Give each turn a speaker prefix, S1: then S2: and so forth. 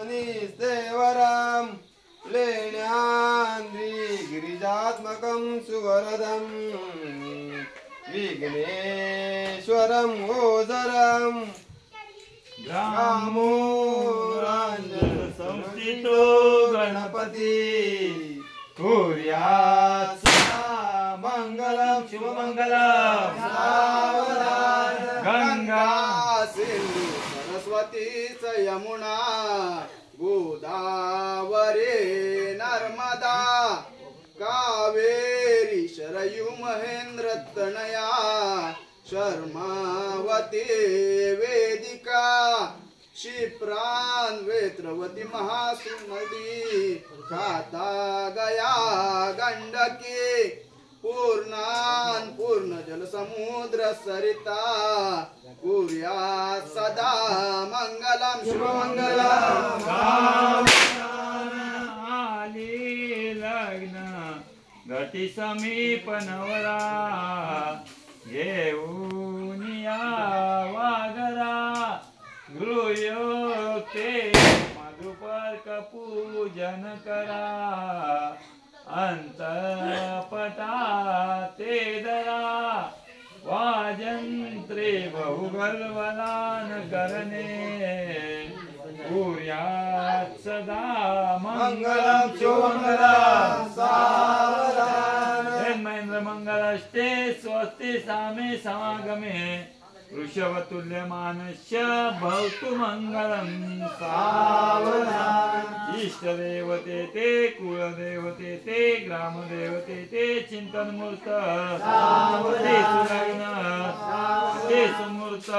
S1: निस्तेवरं लेण्यान्द्रि गिरिजात्मकं सुवरदं विघ्नेश्वरं गोचरं ग्रामो रंजन संस्थितो गणपति कुर्यात् सदा मंगलं शुभमंगलं सावधान गंगा सिंधु सरस्वती च यमुना गोदावरी नर्मदा कावेरी शरयू महेंद्र तनया शर्मावती वेदिका क्षिप्रान वेत्रवती महासुनदी खाता गया गंडकी पूर्णान पूर्ण जल समुद्र सरिता कुर्यात् सदा मंगलम शुभमंगलम
S2: आली लग्न गती समीप नवरा येऊन या वागरा गृहयोक्ते मधुपर्क पूजन करा अंतपटा ते दरा वाजंत्रे बहुगल्वलान करणे कुर्यात् सदा मंगलं शुभमंगलं सावधान महेंद्र मंगलाष्टे स्वस्ति सामे समागमे वृषभतुल्यमानस्य भवतु मंगलं सावधान इष्टदेवते ते कुलदेवते ते ग्रामदेवते ते चिंतनमूर्त ते सुलग्न ते सुमूर्त